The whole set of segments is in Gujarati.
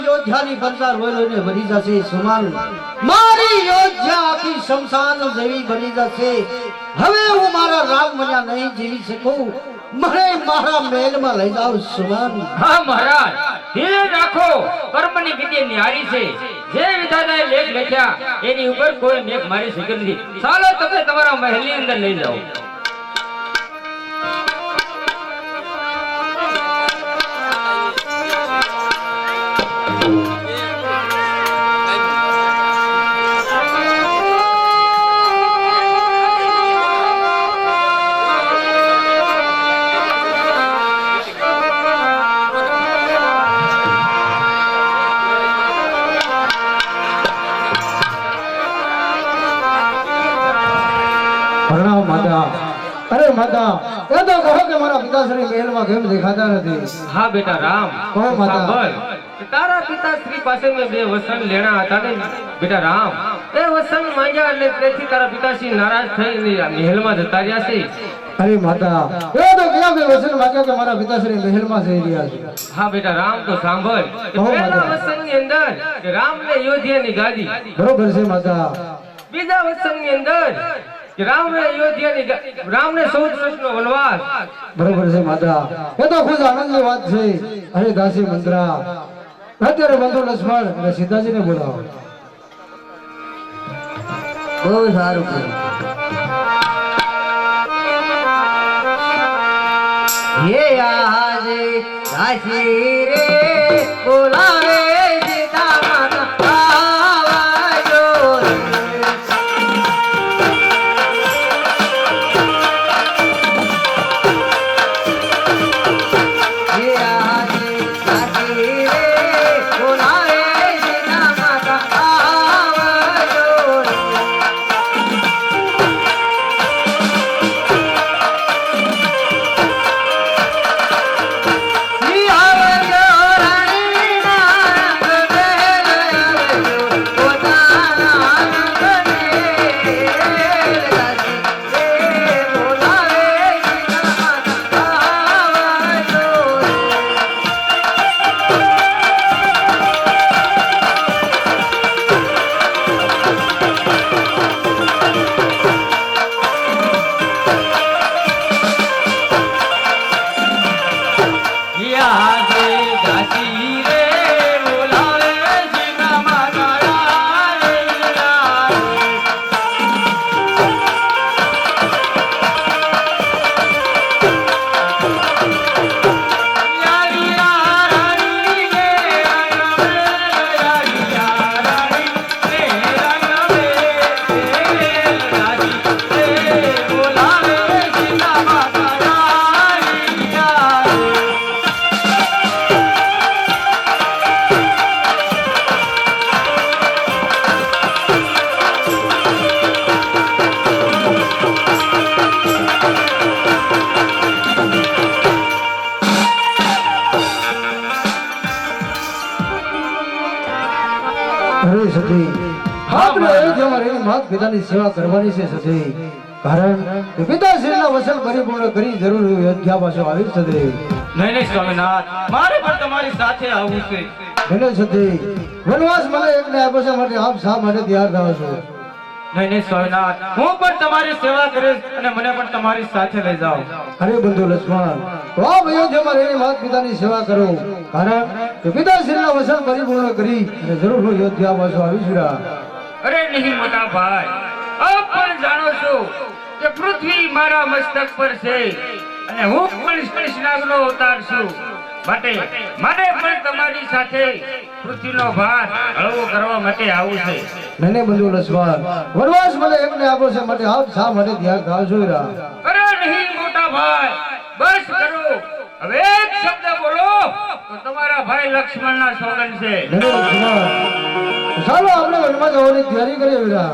યોધ્યાની પ્રચાર હોય બની જશે સુમાન મારી યોધ્યા આખી શમશાન જેવી બની જશે હવે હું મારા રામ મન્યા નહીં જીવી શકું મને મારા મહેલમાં લઈ જાવ સુમાન હા મહારાજ ધીરે રાખો કર્મની વિધિ ન્યારી છે જે વિધાતાએ લેખ લખ્યા એની ઉપર કોઈ મેઘ મારી શકે નથી ચાલો તમે તમારા મહેલની અંદર લઈ જાઓ અરે માતા એ તો કહો કે મારા પિતાશ્રી મહેલમાં કેમ દેખાતા નથી હા બેટા રામ કહો માતા તારા પિતાશ્રી પાસે મેં બે વસન લેણા હતા ને બેટા રામ એ વસન માંગ્યા એટલે તેથી તારા પિતાશ્રી નારાજ થઈને મહેલમાં જતા રહ્યા છે અરે માતા એ તો ક્યાં બે વસન માંગ્યા કે મારા પિતાશ્રી મહેલમાં જઈ રહ્યા છે હા બેટા રામ તો સાંભળ પહેલા વસનની અંદર કે રામને અયોધ્યાની ગાદી બરોબર છે માતા બીજા વસનની અંદર રામને 14 વર્ષનો વનવાસ બરોબર છે માતા એ તો ખુદ આનંદની વાત છે અરે દાસી મંત્રા અત્યારે બંધુ લક્ષ્મણ અને સીતાજીને બોલાવો બહુ સારું કર્યું ये आज दासी रे बोलावे सीता माता आवाजो ये आज दासी रे बोलावे सीता माता आवाजो પિતાની સેવા કરવાની છે સતી કારણ કે પિતાશ્રીના વચન પરિપૂર્ણ કરી જરૂર અયોધ્યા પાછો આવી સતી નહીં સ્વામીનાથ મારે પણ તમારી સાથે આવવું છે નહીં સતી વનવાસ મને એકને આપ્યો છે માટે આપ શા માટે તૈયાર થાઓ છો નહીં સ્વામીનાથ હું પણ તમારી સેવા કરીશ અને મને પણ તમારી સાથે લઈ જાઓ અરે બંધુ લક્ષ્મણ તો આપ અયોધ્યામાં રહીને માતા પિતાની સેવા કરો કારણ કે પિતાશ્રીના વચન પરિપૂર્ણ કરી અને જરૂર અયોધ્યા પાછો આવીશું અરે નહીં મોટા ભાઈ આપ પણ જાણો છો કે પૃથ્વી મારા મસ્તક પર છે અને હું પણ કૃષ્ણાગનો અવતાર છું માટે મને પણ તમારી સાથે પૃથ્વીનો ભાર હળવો કરવા માટે આવું છે નને બંધુ લક્ષ્મણ વનવાસ મને એકને આપો છે માટે આપ શા માટે ધ્યાન થાવ છો અરે નહીં મોટા ભાઈ બસ કરો હવે એક શબ્દ બોલો તો તમારા ભાઈ લક્ષ્મણના સોગંદ છે નને લક્ષ્મણ ચાલો આપણે વનમાં જવાની તૈયારી કરીએ વીરા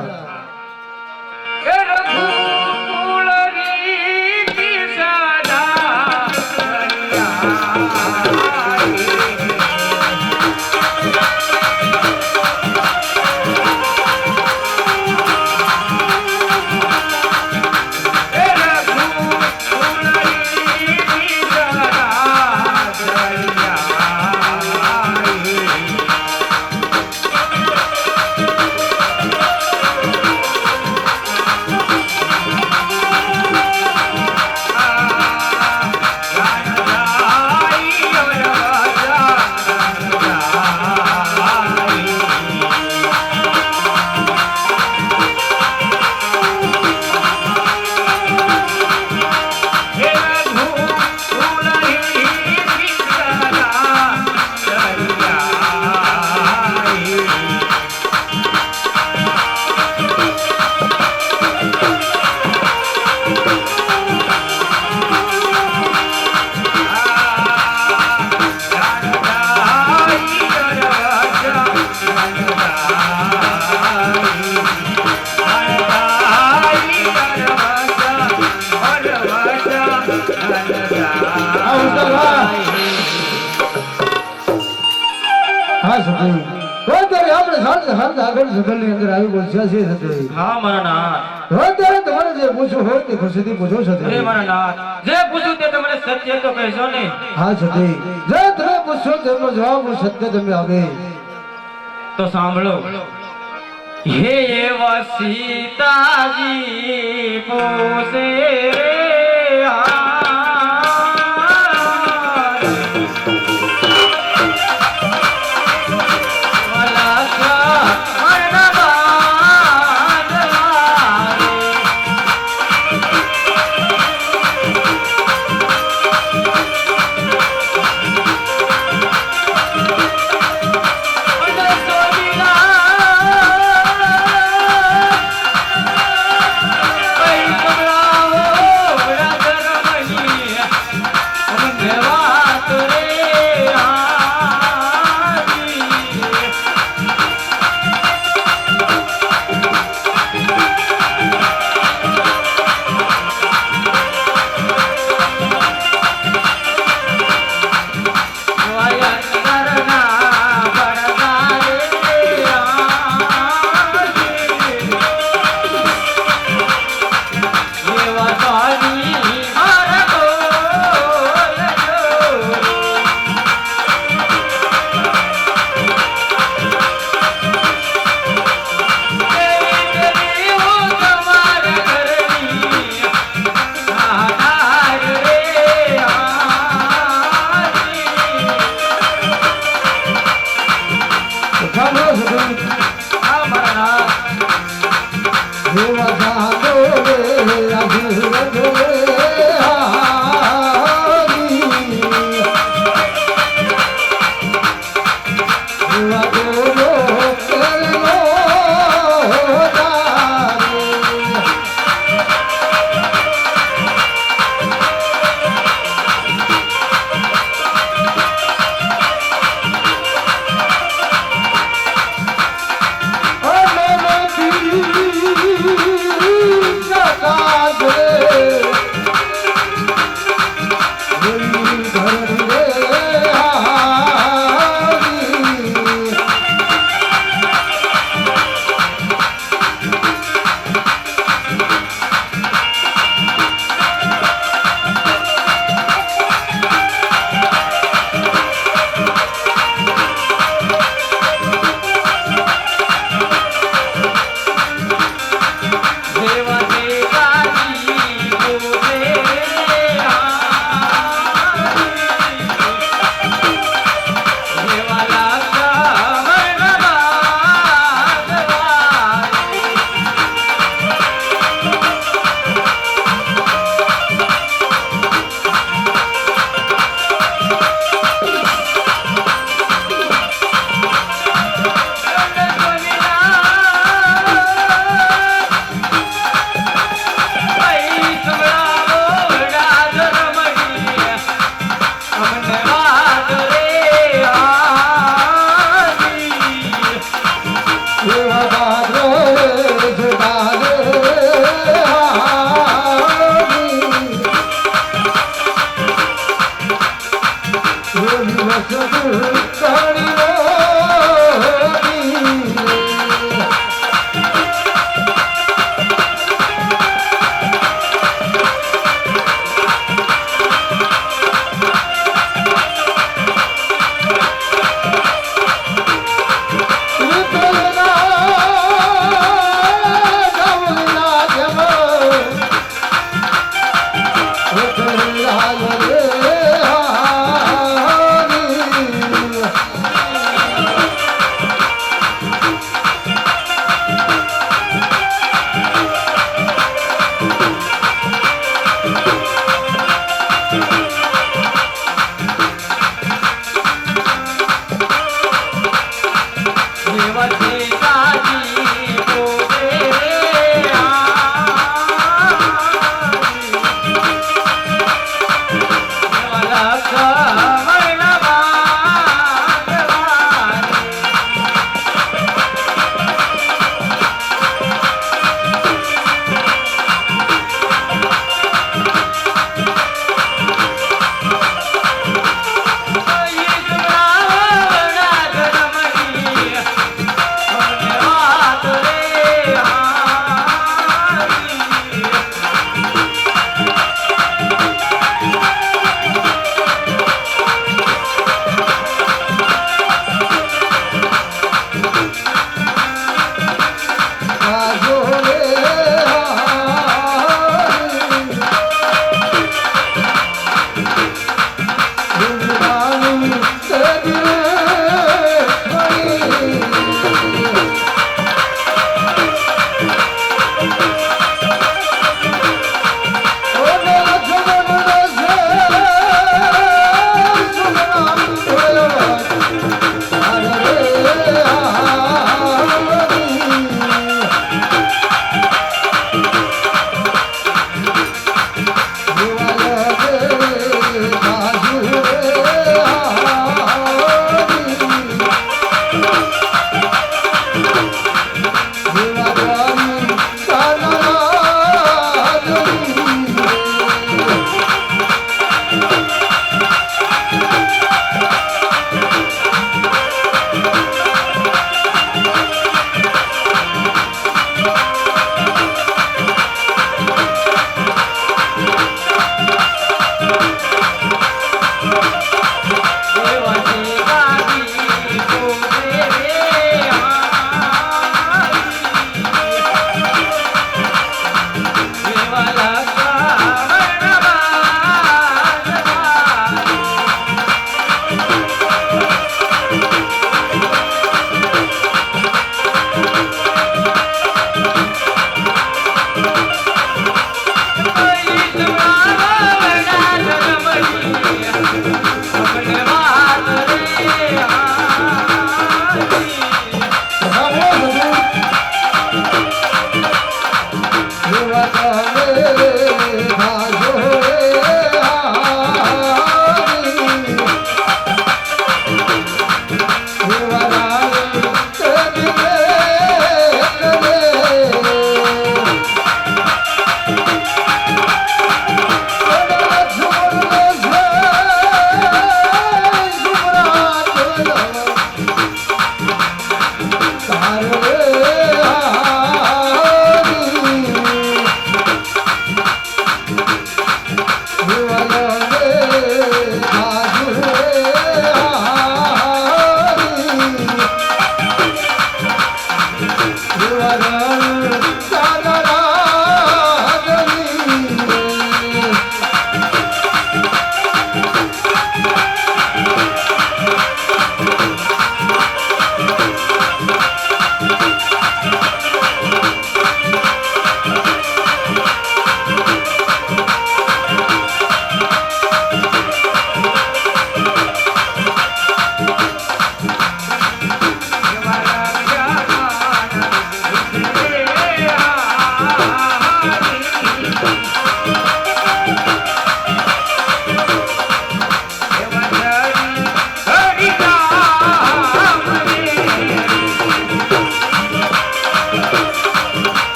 એ રઘુકુળ રીતિ સદા ઘર આવી બોલશા છે સતી હા મારા નાથ હવે ત્યારે તમારે જે પૂછવું હોય તે ખુશીથી પૂછો અરે સતી મારા નાથ જે પૂછું તે તમને સત્ય તો કહેશો ને હા સતી જે તમે પૂછશો તેમનો જવાબ હું સત્ય તમે આવે તો સાંભળો હે એવા સીતાજી પૂછે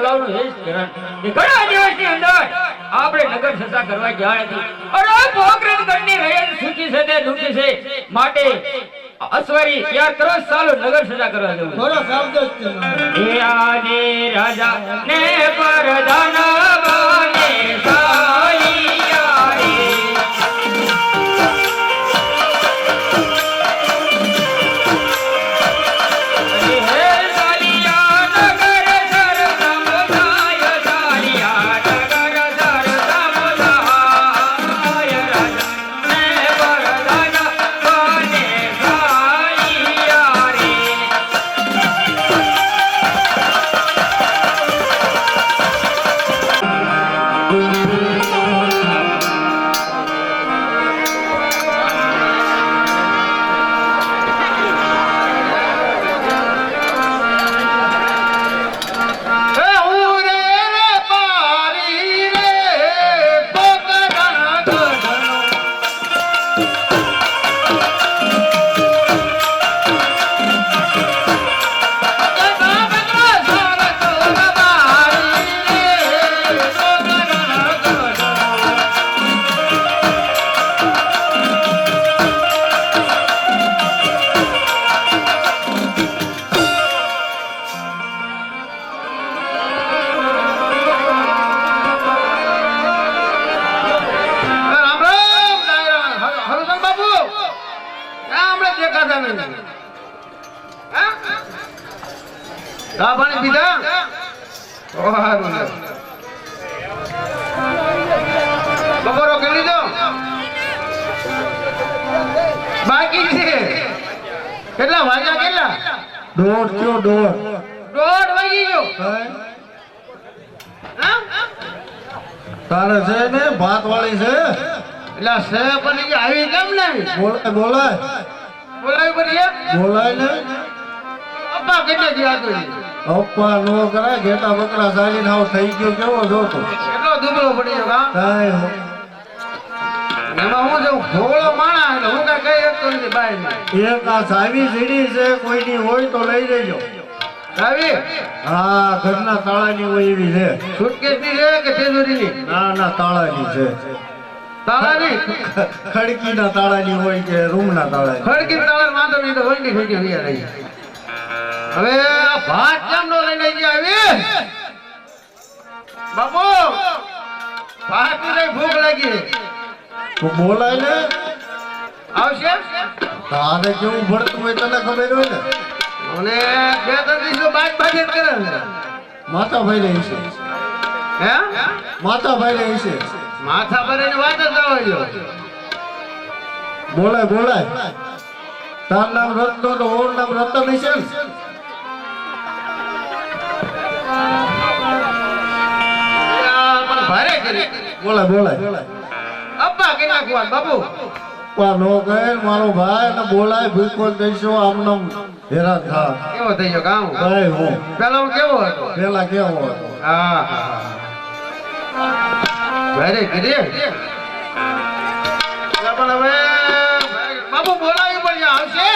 બોલાવવાનું એ જ કારણ કે ઘણા દિવસની અંદર આપણે નગર સજા કરવા ગયા હતી. અરે પોકરણ ગણની રહેલ સૂચિ છે તે દુઃખી છે, માટે અસવારી તૈયાર કરો, ચાલો નગર સજા કરવા જવું. થોડો શબ્દ જ છે એ આને રાજા ને પરધાન બને સાલિયા રે. હે સાલિયા નગર સર સમજાય, સાલિયા નગર સર સમજાય, રાજા ને પરધાન બને સાલિયા રે. પાણી પીધા બપોરો કરી લીધો બાકી છે. કેટલા વાગ્યા? કેટલા? દોઢ થયો, દોઢ. દોઢ વાગી ગયો. હા? તારે છે ને ભાત વાળી છે, એટલે સે બની ગઈ, આવી કેમ ને આવી? બોલાય બોલાય બોલાવી પડી એમ? બોલાય ને. અપ્પા કેટલે ગયા તો અપ્પા નો કરાય, ઘેટા બકરા ચાલીને આવ થઈ ગયો, કેવો જોતો કેટલો દુબળો પડી ગયો કા? કાંઈ હો. એમાં હું જો ભોળો માણા એટલે હું કઈ કઈ શકતો નથી બાય ને. એક આ ચાવી સીડી છે, કોઈની હોય તો લઈ જજો. આવી હા, ઘરના તાળાની હોય એવી છે. સુટકેસની છે કે તેજોરીની? ના ના, તાળાની છે. તાળાની ખડકીના તાળાની હોય કે રૂમના તાળાની? ખડકી તાળા વાંધો નહીં તો વંડી થઈ ગઈ અહીંયા રહી. હવે આ ભાત કેમ નો લઈને ગયા આવી? બાપુ ભાત ની ભૂખ લાગી. તો બોલાય ને. આવશે? તારે કેવું ભરતું હોય તને ખબર હોય ને. અને બે ત્રણ દિવસો બાદ બાદ જ કરે ને. માથા ભાઈ રહી છે, હે માથા ભાઈ રહી છે. માથા પર એની વાત જ જવા દો. બોલાય બોલાય. તાર નામ રત્નો તો ઓર નામ રતન છે ને. પણ ભારે કરી બોલાય બોલાય. અબ્બા કે નાખવા બાપુ. પણ નો કહે ને મારો ભાઈ ને બોલાય, ભૂખો દઈશો આમ નામ હેરાન થા. કેવો થઈ ગયો ગામ? કઈ હું પેલા હું કેવો હતો? પેલા કેવો હતો? હા ભારે કરી પણ હવે બાપુ બોલાવી પડશે. આવશે?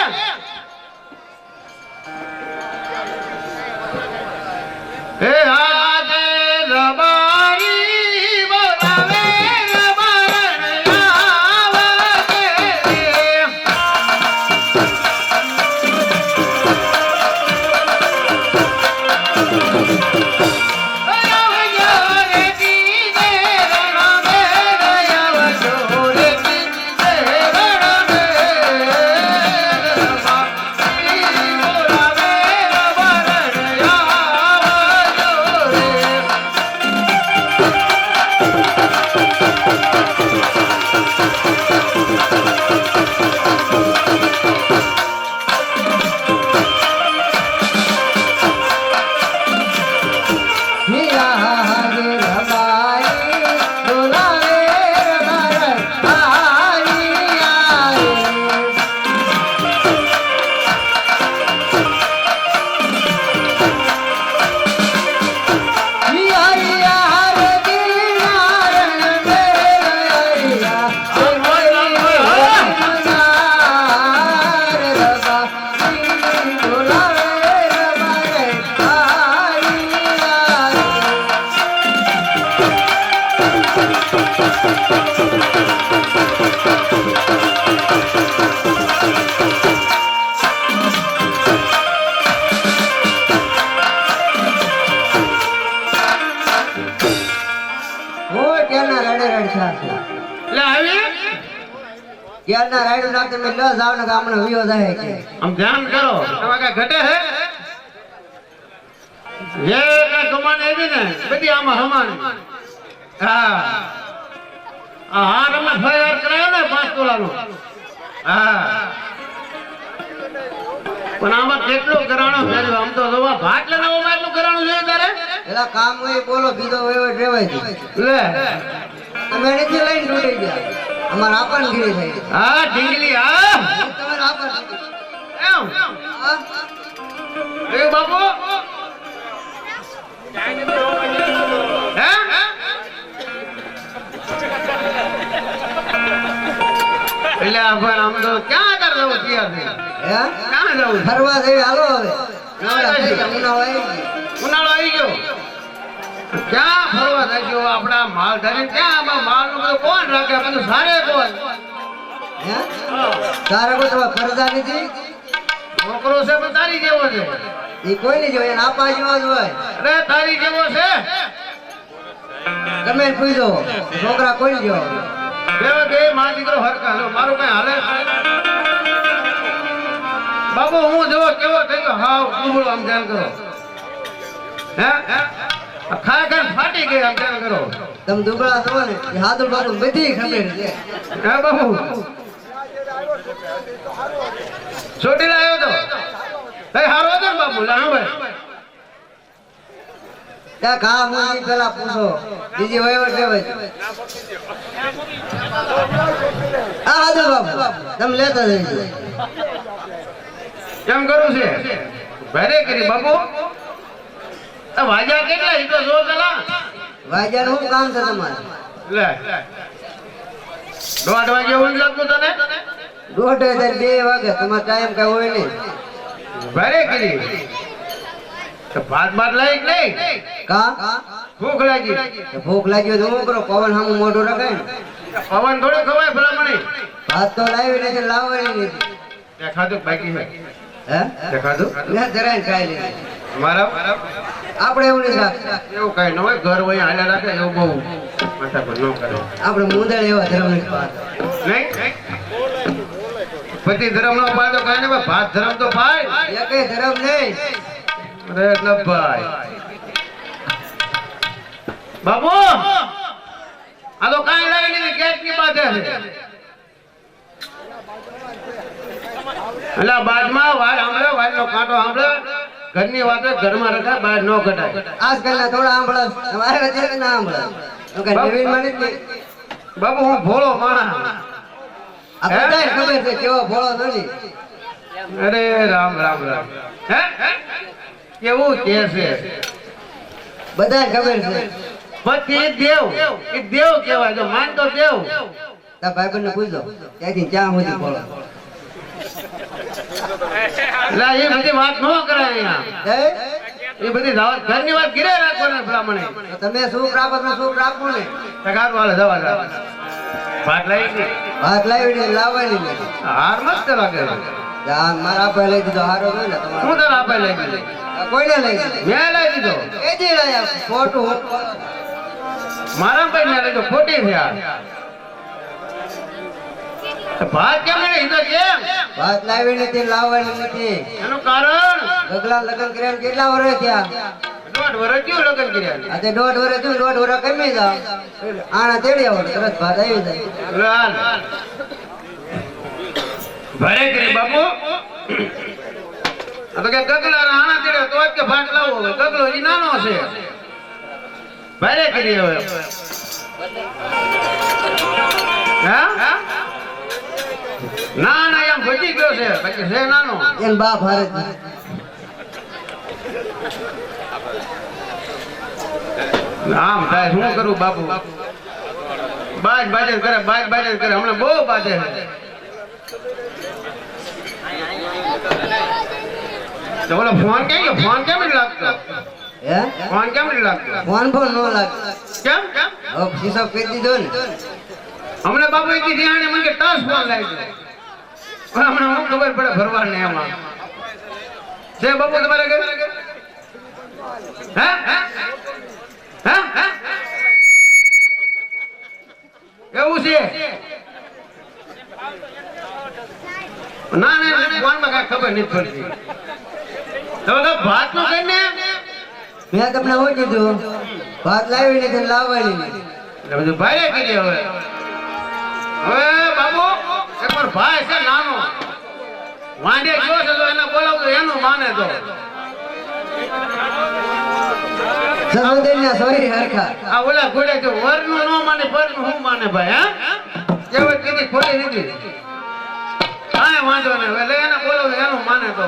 એ આજે રબારી બોલાવે રબારણ આવે ઈચ્છા છે એટલે આવી ક્યારના રાયડું નાખે મેં ન જાવ ને ગામનો વિયો જાય કે આમ ધ્યાન કરો તમારે કઈ ઘટે હે જે કઈ કમાણી આવી ને બધી આમાં હમાણી હા આ હાર અમે ફાયર કરાયો ને 5 તોલાનો હા પણ આમાં કેટલો કરાણો ફેરવ્યો આમ તો જોવા ભાટ લેનામાં એટલું કરાણું જોઈએ તારે એલા કામ હોય બોલો બીજો હોય રેવાય છે લે તમે નથી લઈને તૂટી ગયા અમાર આપણ ગીરી થઈ હા ઢીંગલી હા તમારે આપણ એમ એ બાપુ હે એટલે આપણ આમ તો ક્યાં કર જવું તૈયાર થઈ હે ક્યાં જવું ફરવા જઈ હાલો હવે નવરા થઈ ગયા, ઉનાળો આવી ગયો. ઉનાળો આવી ગયો ક્યાં ફરવા થઈ ગયો આપડા માલ ધરી ક્યાં આમાં માલ નું બધું કોણ રાખે બધું સારે કોણ હે તારે કોઈ તમારે ફરજા નથી છોકરો છે પણ તારી જેવો છે એ કોઈ નહીં જોઈએ એને આપા જેવા જ હોય અરે તારી જેવો છે તમે પૂછો છોકરા કોઈ નહીં જેવા બે બે માં દીકરો હરકા લો મારું કઈ હાલે બાબુ હું જોવો કેવો થઈ ગયો હાવ કુબળો આમ ધ્યાન કરો હે ખાય ખાય ફાટી ગઈ આમ ધ્યાન કરો તમે દુબળા છો ને એ હાથું બાથું બધી ખબર છે હે બાબુ ચોટીલા આવ્યો તો તઈ હારો હતો ને બાબુ લા હા ભાઈ ત્યાં કામ હોય ઈ પેલા પૂછો બીજી વહીવટ લેવાય છે. હા હાજર બાબુ તમે લેતા જઈજો કેમ કરું છે ભારે કરી બાબુ આ વાજા કેટલા ઈ તો જો પેલા વાગ્યાનું શું કામ છે તમારે લે 1:30 વાગે ઊંઘ લાગતું તને 1:30 2 વાગે તમારે ટાઈમ કઈ હોય નહીં ભારે કરી તો ભાત બાત લાયક નહીં કા ભૂખ લાગી ભૂખ લાગી હોય તો શું કરો પવન સામું મોઢું રખાય ને પવન થોડું ખવાય ભલામણી ભાત તો લાવી નથી લાવવાની નથી તે ખાધું બાકી છે હે તે ખાધું ના જરાય ખાઈ લીધી મારા આપણે એવું નથી રાખતા એવું કઈ ન હોય ઘર હોય હાલે રાખે એવું બહુ માથા પર ન કરે આપણે મુંદળ એવા ધર્મ નથી પાડતા. નહીં પતિ ધર્મ નો પાડો કઈ ને ભાત ધર્મ તો પાય એકેય ધર્મ નહીં અરે ભાઈ બાબુ આ તો કાંઈ લાગે નહીં ગેટ ની બાધે છે એટલે બાજમાં વાળ સાંભળે વાળ નો કાંટો સાંભળે ઘરની વાતો ઘરમાં રખાય બહાર ન કઢાય આજકાલના થોડા આંબળા તમારે વચ્ચે ના આંબળા તો કઈ નવીનમાં નથી બાબુ હું ભોળો માણસ આ બધાય ખબર છે કેવો ભોળો નથી અરે રામ રામ રામ હે કેવું કે છે બધાય ખબર છે પછી દેવ એ દેવ કહેવાય જો માન તો દેવ તાર ભાઈબંધ ને પૂછો ત્યાંથી ક્યાં સુધી ભોળો એટલે એ બધી વાત ન કરાય અહીંયા હે? એ બધી ઘરની વાત ઘીરે રાખવાના બ્રાહ્મણે તો તમે સુખ રાખો તો સુખ રાખો ને ટકાર વાળા જવા જાવ ભાત લઈ ગઈ ભાત લાવીને લાવવાની નથી હાર મસ્ત લાગે જા મારા આપે લઈ દીધો હારો હોય ને તમારો હું તને આપે લઈ ગઈ કોઈને લઈ દીધો મેં લઈ દીધો એ દી લાયા ખોટું મારા ભાઈ મેં લઈ દીધો ખોટી છે આ ભાત કેમ નહીં તો કેમ ભાત લાવી નથી લાવવાની નથી એનું કારણ ગગલા લગ્ન કર્યા ને કેટલા વર્ષ થયા 1.5 વર્ષ થયું લગ્ન કર્યા આજે 1.5 વર્ષ થયું 1.5 વર્ષ કમી જાવ આણા તેડી આવો તરત ભાત આવી જાય લાલ ભરે કરી બાપુ આ તો કે ગગલા હાણા તેડે તો જ કે ભાત લાવો હવે ગગલો ઈ નાનો છે ભરે કરી હવે હા ના ના એમ ઘટી ગયો છે બાકી છે નાનો એન બાપ હારે જ. આમ થાય શું કરું બાપુ બાજ બાજે કરે બાજ બાજે કરે હમણાં બહુ બાજે છે તો બોલો ફોન કેમ ગયો ફોન કેમ નહીં લાગતો હે ફોન કેમ નહીં લાગતો ફોન પણ ન લાગે કેમ કેમ હવે હિસાબ કરી દીધો ને હમણાં બાપુ એક ધ્યાને મને કે ટચ ફોન લાગી ગયો પણ હમણાં હું ખબર પડે ભરવા ને એમાં છે બાપુ તમારે ઘરે હે હે હે હે ખબર નથી પડતી. તો ભાત નું કરીને મેં તમને શું કીધું ભાત લાવી નથી લાવવાની નથી. એટલે બધું ભાઈ કરી હવે બાબુ એકવાર ભાઈ છે નાનો વાંડે જો છે તો એને બોલાવું તો એનું માને તો સસોદરીના સોરી હરખા આ ઓલા ઘોડે કે વરનું ન માને પરનું હું માને ભાઈ હા કેવત કીધી ખોલી દીધી કાંઈ વાંધો નહીં એટલે એને બોલાવું એનું માને તો